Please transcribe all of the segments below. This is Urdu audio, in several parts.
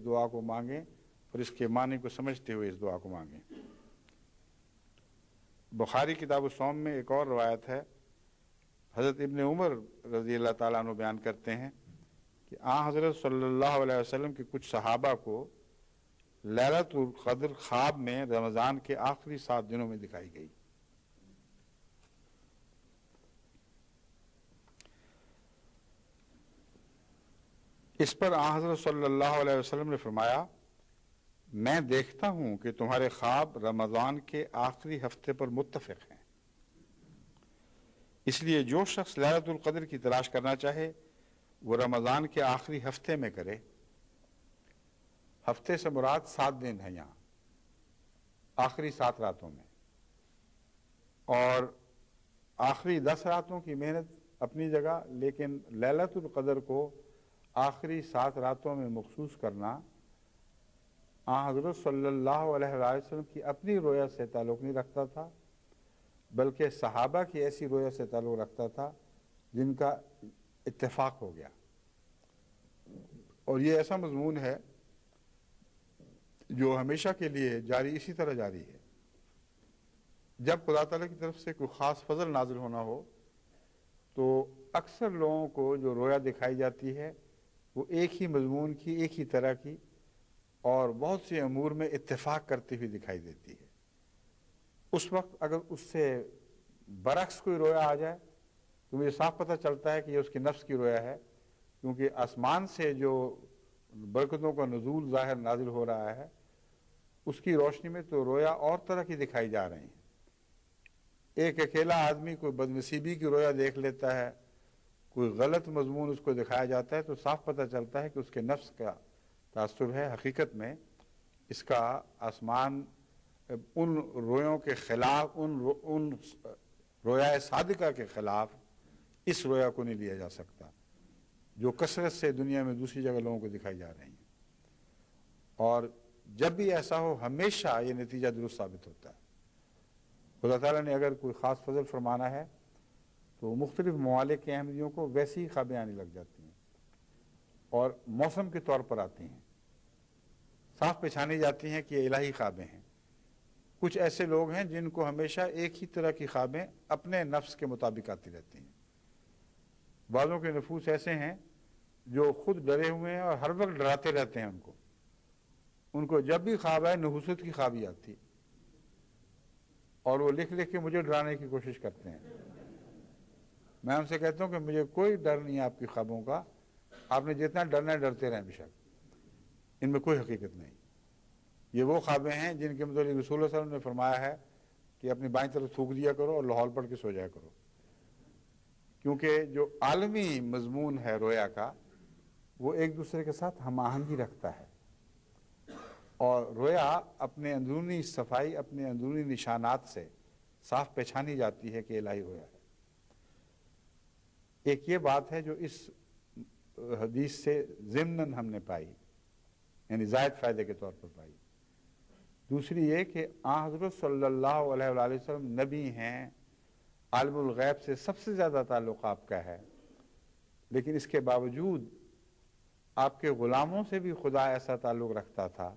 دعا کو مانگیں اور اس کے معنی کو سمجھتے ہوئے اس دعا کو مانگیں۔ بخاری کتاب الصوم میں ایک اور روایت ہے، حضرت ابن عمر رضی اللہ تعالیٰ عنہ بیان کرتے ہیں کہ حضرت صلی اللہ علیہ وسلم کے کچھ صحابہ کو لیلۃ القدر خواب میں رمضان کے آخری 7 دنوں میں دکھائی گئی۔ اس پر حضرت صلی اللہ علیہ وسلم نے فرمایا، میں دیکھتا ہوں کہ تمہارے خواب رمضان کے آخری ہفتے پر متفق ہیں، اس لیے جو شخص لیلۃ القدر کی تلاش کرنا چاہے وہ رمضان کے آخری ہفتے میں کرے۔ ہفتے سے مراد 7 دن ہے یہاں، آخری 7 راتوں میں، اور آخری 10 راتوں کی محنت اپنی جگہ، لیکن لیلۃ القدر کو آخری 7 راتوں میں مخصوص کرنا حضرت صلی اللہ علیہ وسلم کی اپنی رویا سے تعلق نہیں رکھتا تھا، بلکہ صحابہ کی ایسی رویا سے تعلق رکھتا تھا جن کا اتفاق ہو گیا۔ اور یہ ایسا مضمون ہے جو ہمیشہ کے لیے جاری، اسی طرح جاری ہے۔ جب خدا تعالیٰ کی طرف سے کوئی خاص فضل نازل ہونا ہو تو اکثر لوگوں کو جو رویا دکھائی جاتی ہے وہ ایک ہی مضمون کی، ایک ہی طرح کی، اور بہت سے امور میں اتفاق کرتی ہوئی دکھائی دیتی ہے۔ اس وقت اگر اس سے برعکس کوئی رویا آ جائے تو مجھے صاف پتہ چلتا ہے کہ یہ اس کی نفس کی رویا ہے، کیونکہ آسمان سے جو برکتوں کا نزول ظاہر نازل ہو رہا ہے اس کی روشنی میں تو رویا اور طرح کی دکھائی جا رہی ہیں۔ ایک اکیلا آدمی کوئی بدنصیبی کی رویا دیکھ لیتا ہے، کوئی غلط مضمون اس کو دکھایا جاتا ہے تو صاف پتہ چلتا ہے کہ اس کے نفس کا تاثر ہے۔ حقیقت میں اس کا آسمان ان رویوں کے خلاف، ان رویا صادقہ کے خلاف اس رویا کو نہیں لیا جا سکتا جو کثرت سے دنیا میں دوسری جگہ لوگوں کو دکھائی جا رہی ہیں۔ اور جب بھی ایسا ہو ہمیشہ یہ نتیجہ درست ثابت ہوتا ہے۔ خدا تعالیٰ نے اگر کوئی خاص فضل فرمانا ہے تو مختلف ممالک کے احمدیوں کو ویسی ہی خوابیں آنے لگ جاتی ہیں اور موسم کے طور پر آتی ہیں، صاف پہچانی جاتی ہیں کہ یہ الہی خوابیں ہیں۔ کچھ ایسے لوگ ہیں جن کو ہمیشہ ایک ہی طرح کی خوابیں اپنے نفس کے مطابق آتی رہتی ہیں۔ بعضوں کے نفوس ایسے ہیں جو خود ڈرے ہوئے ہیں اور ہر وقت ڈراتے رہتے ہیں ان کو جب بھی خواب آئے نحوست کی خوابی آتی، اور وہ لکھ لکھ کے مجھے ڈرانے کی کوشش کرتے ہیں۔ میں ان سے کہتا ہوں کہ مجھے کوئی ڈر نہیں ہے آپ کی خوابوں کا، آپ نے جتنا ڈرنا ہے ڈرتے رہیں، بے شک ان میں کوئی حقیقت نہیں۔ یہ وہ خوابیں ہیں جن کے متعلق رسول اللہ صلی اللہ علیہ وسلم نے فرمایا ہے کہ اپنی بائیں طرف تھوک دیا کرو اور لاہور پڑھ کے سو جایا کرو، کیونکہ جو عالمی مضمون ہے رویا کا وہ ایک دوسرے کے ساتھ ہم آہنگی رکھتا ہے، اور رویا اپنے اندرونی صفائی، اپنے اندرونی نشانات سے صاف پہچانی جاتی ہے کہ الہی رویا ہے۔ ایک یہ بات ہے جو اس حدیث سے ضمناً ہم نے پائی، یعنی زائد فائدے کے طور پر پائی۔ دوسری یہ کہ حضرت صلی اللہ علیہ وآلہ وسلم نبی ہیں، عالم الغیب سے سب سے زیادہ تعلق آپ کا ہے، لیکن اس کے باوجود آپ کے غلاموں سے بھی خدا ایسا تعلق رکھتا تھا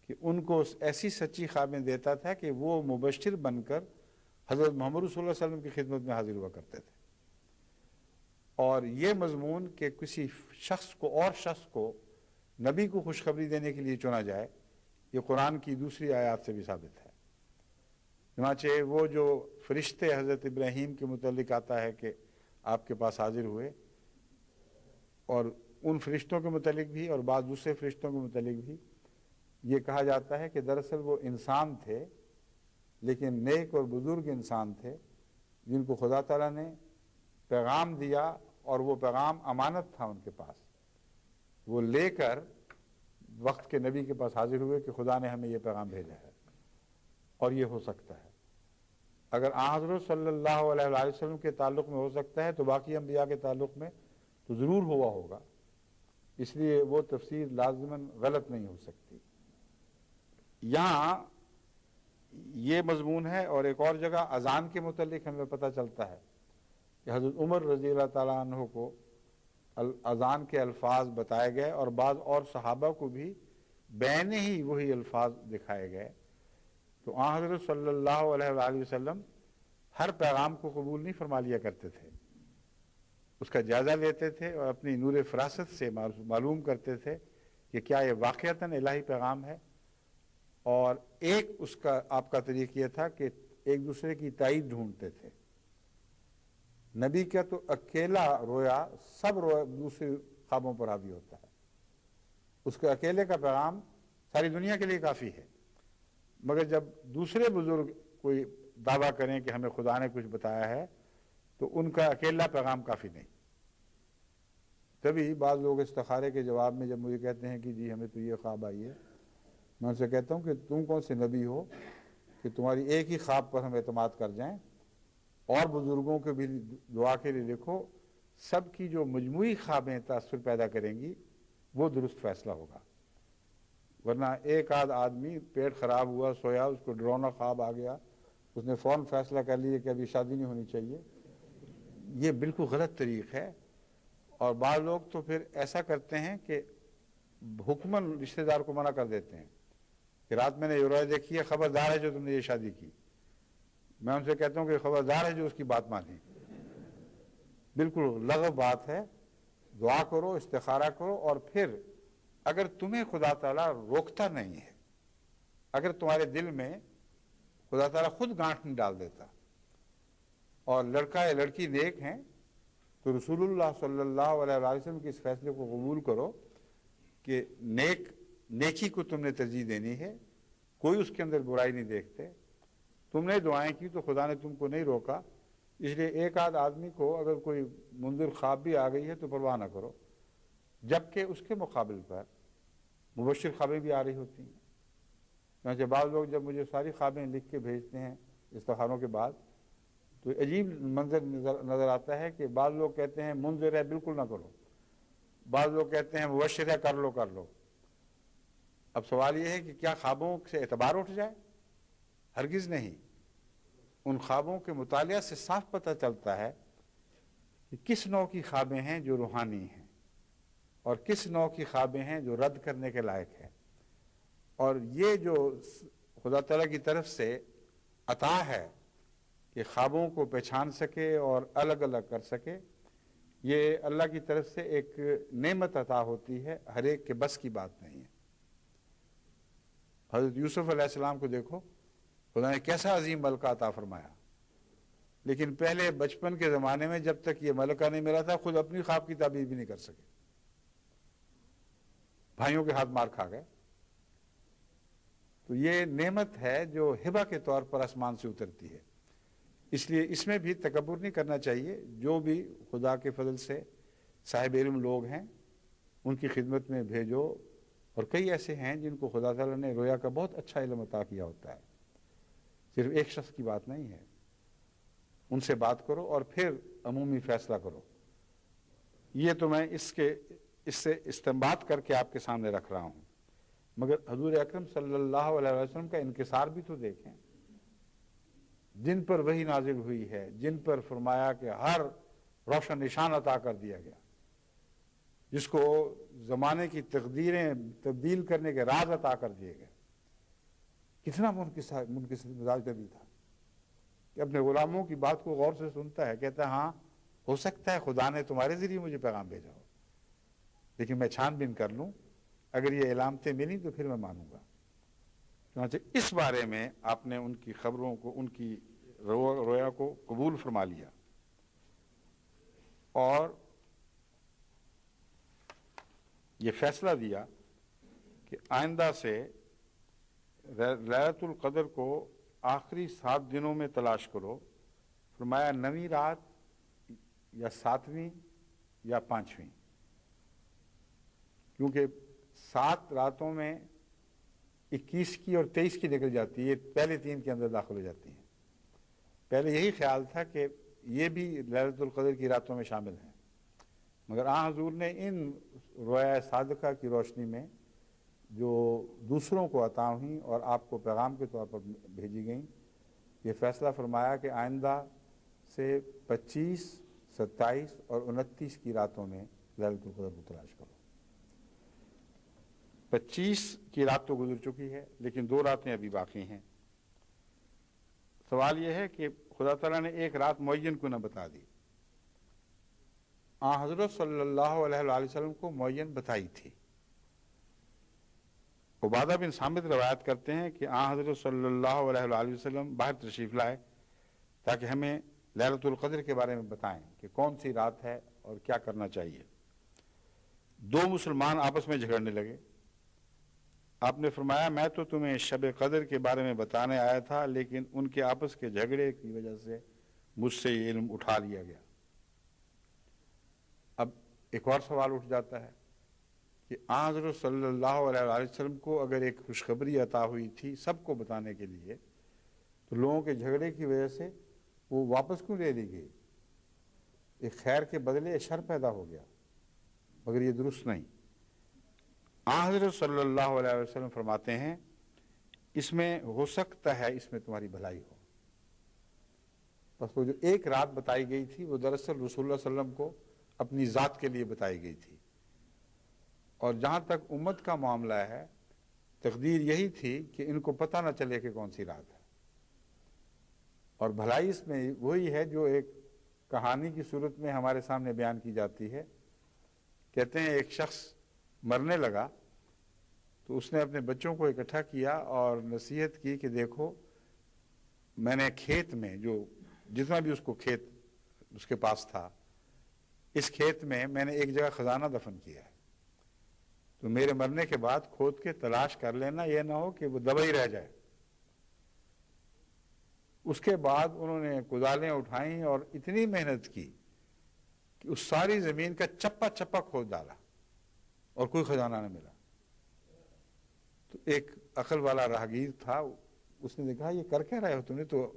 کہ ان کو ایسی سچی خوابیں دیتا تھا کہ وہ مبشر بن کر حضرت محمد صلی اللہ علیہ وسلم کی خدمت میں حاضر ہوا کرتے تھے۔ اور یہ مضمون کہ کسی شخص کو نبی کو خوشخبری دینے کے لیے چنا جائے، یہ قرآن کی دوسری آیات سے بھی ثابت ہے۔ چنانچہ وہ جو فرشتے حضرت ابراہیم کے متعلق آتا ہے کہ آپ کے پاس حاضر ہوئے، اور ان فرشتوں کے متعلق بھی اور بعض دوسرے فرشتوں کے متعلق بھی یہ کہا جاتا ہے کہ دراصل وہ انسان تھے، لیکن نیک اور بزرگ انسان تھے جن کو خدا تعالیٰ نے پیغام دیا، اور وہ پیغام امانت تھا ان کے پاس، وہ لے کر وقت کے نبی کے پاس حاضر ہوئے کہ خدا نے ہمیں یہ پیغام بھیجا ہے۔ اور یہ ہو سکتا ہے، اگر حضرت صلی اللہ علیہ وآلہ وسلم کے تعلق میں ہو سکتا ہے تو باقی انبیاء کے تعلق میں تو ضرور ہوا ہوگا، اس لیے وہ تفسیر لازماً غلط نہیں ہو سکتی۔ یہاں یہ مضمون ہے، اور ایک اور جگہ اذان کے متعلق ہمیں پتہ چلتا ہے کہ حضرت عمر رضی اللہ تعالیٰ عنہ کو اذان کے الفاظ بتائے گئے اور بعض اور صحابہ کو بھی بین ہی وہی الفاظ دکھائے گئے، تو آن حضرت صلی اللہ علیہ وآلہ وسلم ہر پیغام کو قبول نہیں فرما لیا کرتے تھے، اس کا جائزہ لیتے تھے اور اپنی نور فراست سے معلوم کرتے تھے کہ کیا یہ واقعتاً الہی پیغام ہے۔ اور ایک اس کا آپ کا طریقہ یہ تھا کہ ایک دوسرے کی تائید ڈھونڈتے تھے۔ نبی کا تو اکیلا رویا سب رویا دوسرے خوابوں پر حاوی ہوتا ہے، اس کے اکیلے کا پیغام ساری دنیا کے لیے کافی ہے، مگر جب دوسرے بزرگ کوئی دعویٰ کریں کہ ہمیں خدا نے کچھ بتایا ہے تو ان کا اکیلا پیغام کافی نہیں۔ تبھی بعض لوگ استخارے کے جواب میں جب مجھے کہتے ہیں کہ جی ہمیں تو یہ خواب آئی ہے، میں ان سے کہتا ہوں کہ تم کون سے نبی ہو کہ تمہاری ایک ہی خواب پر ہم اعتماد کر جائیں، اور بزرگوں کے بھی دعا کے لیے لکھو، سب کی جو مجموعی خوابیں تاثر پیدا کریں گی وہ درست فیصلہ ہوگا، ورنہ ایک آدھ آدمی پیٹ خراب ہوا سویا، اس کو ڈرونا خواب آ گیا، اس نے فوراً فیصلہ کر لیا کہ ابھی شادی نہیں ہونی چاہیے، یہ بالکل غلط طریق ہے۔ اور بعض لوگ تو پھر ایسا کرتے ہیں کہ حکماً رشتہ دار کو منع کر دیتے ہیں کہ رات میں نے یہ رویا دیکھی ہے، خبردار ہے جو تم نے یہ شادی کی۔ میں ان سے کہتا ہوں کہ خبردار ہے جو اس کی بات مانے، بالکل لغو بات ہے۔ دعا کرو، استخارہ کرو، اور پھر اگر تمہیں خدا تعالیٰ روکتا نہیں ہے، اگر تمہارے دل میں خدا تعالیٰ خود گانٹھ نہیں ڈال دیتا اور لڑکا یا لڑکی نیک ہیں، تو رسول اللہ صلی اللہ علیہ وسلم کے اس فیصلے کو قبول کرو کہ نیکی کو تم نے ترجیح دینی ہے، کوئی اس کے اندر برائی نہیں دیکھتے، تم نے دعائیں کی تو خدا نے تم کو نہیں روکا، اس لیے ایک آدھ آدمی کو اگر کوئی منظر خواب بھی آ گئی ہے تو پرواہ نہ کرو، جبکہ اس کے مقابل پر مبشر خوابیں بھی آ رہی ہوتی ہیں۔ چنانچہ بعض لوگ جب مجھے ساری خوابیں لکھ کے بھیجتے ہیں استخاروں کے بعد تو عجیب منظر نظر آتا ہے کہ بعض لوگ کہتے ہیں منظر ہے بالکل نہ کرو، بعض لوگ کہتے ہیں مبشر ہے کر لو۔ اب سوال یہ ہے کہ کیا خوابوں سے اعتبار اٹھ جائے؟ ہرگز نہیں۔ ان خوابوں کے مطالعہ سے صاف پتہ چلتا ہے کہ کس نوع کی خوابیں ہیں جو روحانی ہیں اور کس نوع کی خوابیں ہیں جو رد کرنے کے لائق ہیں، اور یہ جو خدا تعالیٰ کی طرف سے عطا ہے کہ خوابوں کو پہچان سکے اور الگ الگ کر سکے، یہ اللہ کی طرف سے ایک نعمت عطا ہوتی ہے، ہر ایک کے بس کی بات نہیں ہے۔ حضرت یوسف علیہ السلام کو دیکھو، خدا نے کیسا عظیم ملکہ عطا فرمایا، لیکن پہلے بچپن کے زمانے میں جب تک یہ ملکہ نہیں ملا تھا خود اپنی خواب کی تعبیر بھی نہیں کر سکے، بھائیوں کے ہاتھ مار کھا گئے۔ تو یہ نعمت ہے جو ہبہ کے طور پر آسمان سے اترتی ہے، اس لیے اس میں بھی تکبر نہیں کرنا چاہیے۔ جو بھی خدا کے فضل سے صاحب علم لوگ ہیں ان کی خدمت میں بھیجو، اور کئی ایسے ہیں جن کو خدا تعالیٰ نے رویا کا بہت اچھا علم عطا کیا ہوتا ہے، صرف ایک شخص کی بات نہیں ہے، ان سے بات کرو اور پھر عمومی فیصلہ کرو۔ یہ تو میں اس سے استنباط کر کے آپ کے سامنے رکھ رہا ہوں، مگر حضور اکرم صلی اللہ علیہ وسلم کا انکسار بھی تو دیکھیں، جن پر وحی نازل ہوئی ہے، جن پر فرمایا کہ ہر روشن نشان عطا کر دیا گیا، جس کو زمانے کی تقدیریں تبدیل کرنے کے راز عطا کر دیے گئے، کتنا منکسر مزاج کا بھی تھا کہ اپنے غلاموں کی بات کو غور سے سنتا ہے، کہتا ہے ہاں ہو سکتا ہے خدا نے تمہارے ذریعے مجھے پیغام بھیجا ہو، لیکن میں چھان بین کر لوں، اگر یہ علامتیں ملی تو پھر میں مانوں گا۔ چنانچہ اس بارے میں آپ نے ان کی خبروں کو، ان کی رویا کو قبول فرما لیا، اور یہ فیصلہ دیا کہ آئندہ سے لیلۃ القدر کو آخری 7 دنوں میں تلاش کرو، فرمایا 9ویں رات یا 7ویں یا 5ویں، کیونکہ 7 راتوں میں 21 کی اور 23 کی نکل جاتی ہے، یہ پہلے 3 کے اندر داخل ہو جاتی ہیں۔ پہلے یہی خیال تھا کہ یہ بھی لیلۃ القدر کی راتوں میں شامل ہیں، مگر آن حضور نے ان رویا صادقہ کی روشنی میں جو دوسروں کو عطا ہوئیں اور آپ کو پیغام کے طور پر بھیجی گئیں، یہ فیصلہ فرمایا کہ آئندہ سے 25، 27 اور 29 کی راتوں میں لیلۃ القدر کو تلاش کرو۔ 25 کی رات تو گزر چکی ہے، لیکن 2 راتیں ابھی باقی ہیں۔ سوال یہ ہے کہ خدا تعالیٰ نے ایک رات معین کو نہ بتا دی؟ حضرت صلی اللہ علیہ وآلہ وسلم کو معین بتائی تھی۔ عبادہ بن صامت روایت کرتے ہیں کہ حضرت صلی اللہ علیہ وآلہ وسلم باہر تشریف لائے تاکہ ہمیں لیلۃ القدر کے بارے میں بتائیں کہ کون سی رات ہے اور کیا کرنا چاہیے۔ 2 مسلمان آپس میں جھگڑنے لگے۔ آپ نے فرمایا میں تو تمہیں شب قدر کے بارے میں بتانے آیا تھا، لیکن ان کے آپس کے جھگڑے کی وجہ سے مجھ سے یہ علم اٹھا لیا گیا۔ اب ایک اور سوال اٹھ جاتا ہے کہ حضرت صلی اللہ علیہ وآلہ وسلم کو اگر ایک خوشخبری عطا ہوئی تھی سب کو بتانے کے لیے، تو لوگوں کے جھگڑے کی وجہ سے وہ واپس کیوں لے لی گئی؟ ایک خیر کے بدلے شر پیدا ہو گیا، مگر یہ درست نہیں۔ حضرت صلی اللہ علیہ وسلم فرماتے ہیں اس میں ہو سکتا ہے اس میں تمہاری بھلائی ہو۔ بس وہ جو ایک رات بتائی گئی تھی وہ دراصل رسول اللہ صلی اللہ علیہ وسلم کو اپنی ذات کے لیے بتائی گئی تھی، اور جہاں تک امت کا معاملہ ہے تقدیر یہی تھی کہ ان کو پتہ نہ چلے کہ کون سی رات ہے۔ اور بھلائی اس میں وہی ہے جو ایک کہانی کی صورت میں ہمارے سامنے بیان کی جاتی ہے۔ کہتے ہیں ایک شخص مرنے لگا تو اس نے اپنے بچوں کو اکٹھا کیا اور نصیحت کی کہ دیکھو میں نے کھیت میں جو جتنا بھی اس کو کھیت اس کے پاس تھا، اس کھیت میں میں نے ایک جگہ خزانہ دفن کیا ہے، تو میرے مرنے کے بعد کھود کے تلاش کر لینا، یہ نہ ہو کہ وہ دبا ہی رہ جائے۔ اس کے بعد انہوں نے کدالیں اٹھائیں اور اتنی محنت کی کہ اس ساری زمین کا چپا چپا کھود ڈالا اور کوئی خزانہ نہ ملا۔ تو ایک عقل والا راہگیر تھا، اس نے کہا یہ کر کیا رہے ہو، تم نے تو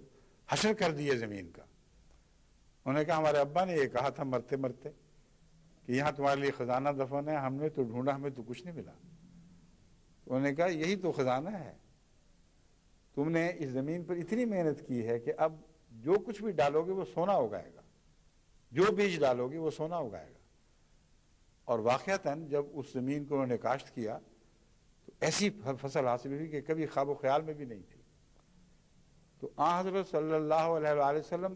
حشر کر دیے زمین کا۔ انہوں نے کہا ہمارے ابا نے یہ کہا تھا مرتے مرتے کہ یہاں تمہارے لیے خزانہ دفن ہے، ہم نے تو ڈھونڈا ہمیں تو کچھ نہیں ملا۔ انہوں نے کہا یہی تو خزانہ ہے، تم نے اس زمین پر اتنی محنت کی ہے کہ اب جو کچھ بھی ڈالو گے وہ سونا اگائے گا، جو بیج ڈالو گے وہ سونا اگائے گا۔ اور واقعتاً جب اس زمین کو انہوں نے کاشت کیا تو ایسی فصل حاصل ہوئی کہ کبھی خواب و خیال میں بھی نہیں تھی۔ تو حضرت صلی اللہ علیہ وآلہ وسلم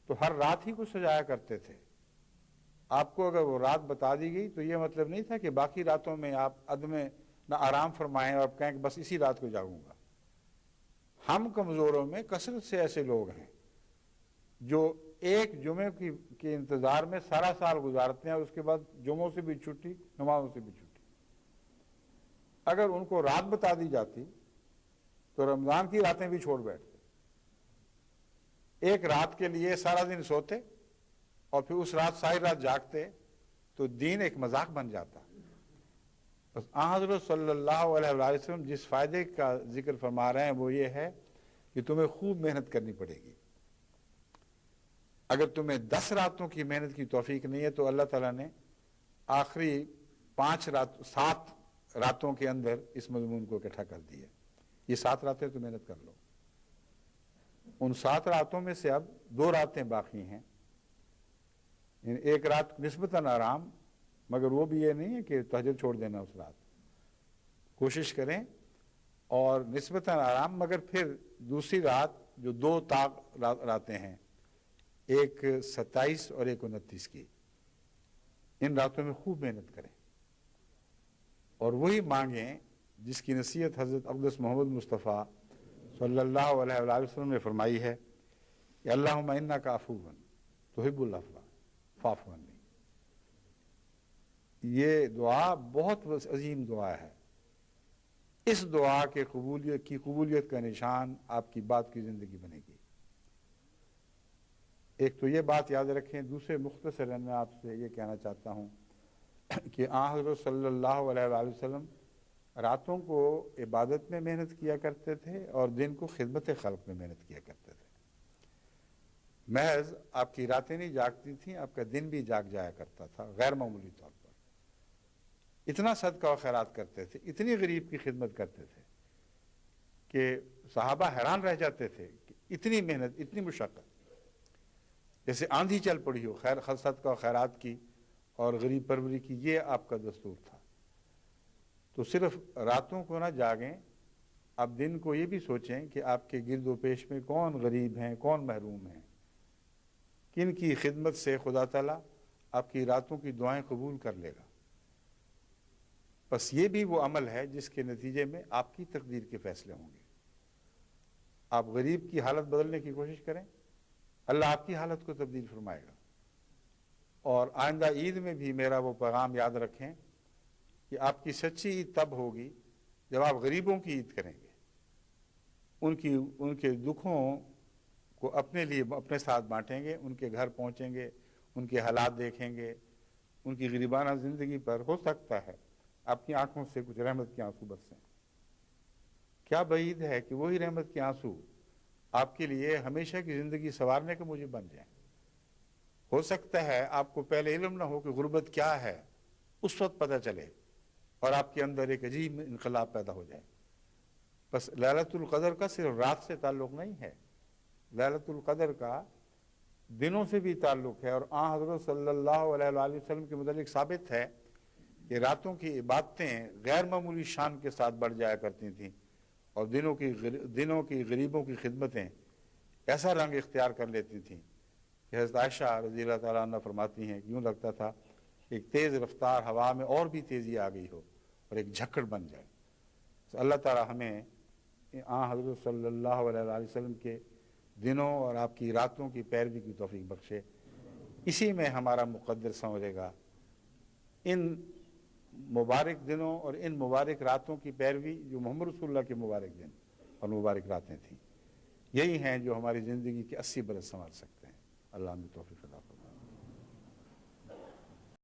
تو ہر رات ہی کو سجایا کرتے تھے۔ آپ کو اگر وہ رات بتا دی گئی تو یہ مطلب نہیں تھا کہ باقی راتوں میں آپ عدم نہ آرام فرمائیں اور آپ کہیں کہ بس اسی رات کو جاگوں گا۔ ہم کمزوروں میں کثرت سے ایسے لوگ ہیں جو ایک جمعے کے انتظار میں سارا سال گزارتے ہیں، اس کے بعد جمعوں سے بھی چھٹی، نمازوں سے بھی چھٹی۔ اگر ان کو رات بتا دی جاتی تو رمضان کی راتیں بھی چھوڑ بیٹھتے، ایک رات کے لیے سارا دن سوتے اور پھر اس رات ساری رات جاگتے، تو دین ایک مذاق بن جاتا۔ بس حضرت صلی اللہ علیہ وآلہ وسلم جس فائدے کا ذکر فرما رہے ہیں وہ یہ ہے کہ تمہیں خوب محنت کرنی پڑے گی۔ اگر تمہیں 10 راتوں کی محنت کی توفیق نہیں ہے تو اللہ تعالیٰ نے آخری 7 راتوں کے اندر اس مضمون کو اکٹھا کر دیا۔ یہ 7 راتیں تو محنت کر لو۔ ان 7 راتوں میں سے اب 2 راتیں باقی ہیں، ایک رات نسبتاً آرام، مگر وہ بھی یہ نہیں ہے کہ تہجد چھوڑ دینا اس رات، کوشش کریں اور نسبتاً آرام، مگر پھر دوسری رات جو 2 راتیں ہیں، ایک 27 اور ایک 29 کی، ان راتوں میں خوب محنت کریں اور وہی مانگیں جس کی نصیحت حضرت اقدس محمد مصطفیٰ صلی اللہ علیہ وآلہ وسلم نے فرمائی ہے کہ اللہم انک عفو تحب العفو فاعف عنی۔ یہ دعا بہت عظیم دعا ہے۔ اس دعا کی قبولیت کا نشان آپ کی بات کی زندگی بنے گی۔ ایک تو یہ بات یاد رکھیں، دوسرے مختصراً میں آپ سے یہ کہنا چاہتا ہوں کہ حضرت صلی اللہ علیہ وآلہ وسلم راتوں کو عبادت میں محنت کیا کرتے تھے اور دن کو خدمت خلق میں محنت کیا کرتے تھے۔ محض آپ کی راتیں نہیں جاگتی تھیں، آپ کا دن بھی جاگ جایا کرتا تھا غیر معمولی طور پر۔ اتنا صدقہ و خیرات کرتے تھے، اتنی غریب کی خدمت کرتے تھے کہ صحابہ حیران رہ جاتے تھے کہ اتنی محنت، اتنی مشقت، جیسے آندھی چل پڑی ہو، صدقہ و خیرات کی اور غریب پروری کی، یہ آپ کا دستور تھا۔ تو صرف راتوں کو نہ جاگیں، آپ دن کو یہ بھی سوچیں کہ آپ کے گرد و پیش میں کون غریب ہیں، کون محروم ہیں، کن کی خدمت سے خدا تعالیٰ آپ کی راتوں کی دعائیں قبول کر لے گا۔ بس یہ بھی وہ عمل ہے جس کے نتیجے میں آپ کی تقدیر کے فیصلے ہوں گے۔ آپ غریب کی حالت بدلنے کی کوشش کریں، اللہ آپ کی حالت کو تبدیل فرمائے گا۔ اور آئندہ عید میں بھی میرا وہ پیغام یاد رکھیں کہ آپ کی سچی عید تب ہوگی جب آپ غریبوں کی عید کریں گے، ان کے دکھوں کو اپنے لیے اپنے ساتھ بانٹیں گے، ان کے گھر پہنچیں گے، ان کے حالات دیکھیں گے، ان کی غریبانہ زندگی پر ہو سکتا ہے آپ کی آنکھوں سے کچھ رحمت کے آنسو برسیں۔ کیا بعید ہے کہ وہی رحمت کے آنسو آپ کے لیے ہمیشہ کی زندگی سنوارنے کے موجب بن جائیں۔ ہو سکتا ہے آپ کو پہلے علم نہ ہو کہ غربت کیا ہے، اس وقت پتہ چلے اور آپ کے اندر ایک عجیب انقلاب پیدا ہو جائے۔ بس لیلۃ القدر کا صرف رات سے تعلق نہیں ہے، لیلۃ القدر کا دنوں سے بھی تعلق ہے۔ اور حضرت صلی اللہ علیہ وآلہ وسلم کے متعلق ثابت ہے کہ راتوں کی عبادتیں غیر معمولی شان کے ساتھ بڑھ جایا کرتی تھیں، اور دنوں کی غریبوں کی خدمتیں ایسا رنگ اختیار کر لیتی تھیں کہ حضرت عائشہ رضی اللہ تعالیٰ عنہ فرماتی ہیں کہ یوں لگتا تھا کہ ایک تیز رفتار ہوا میں اور بھی تیزی آ گئی ہو اور ایک جھکڑ بن جائے۔ تو اللہ تعالیٰ ہمیں حضرت صلی اللہ علیہ وآلہ وسلم کے دنوں اور آپ کی راتوں کی پیروی کی توفیق بخشے، اسی میں ہمارا مقدر سمجھے گا۔ ان مبارک دنوں اور ان مبارک راتوں کی پیروی جو محمد رسول اللہ کے مبارک دن اور مبارک راتیں تھیں، یہی ہیں جو ہماری زندگی کے 80 برس سنوار سکتے ہیں۔ اللہ ہمیں توفیق عطا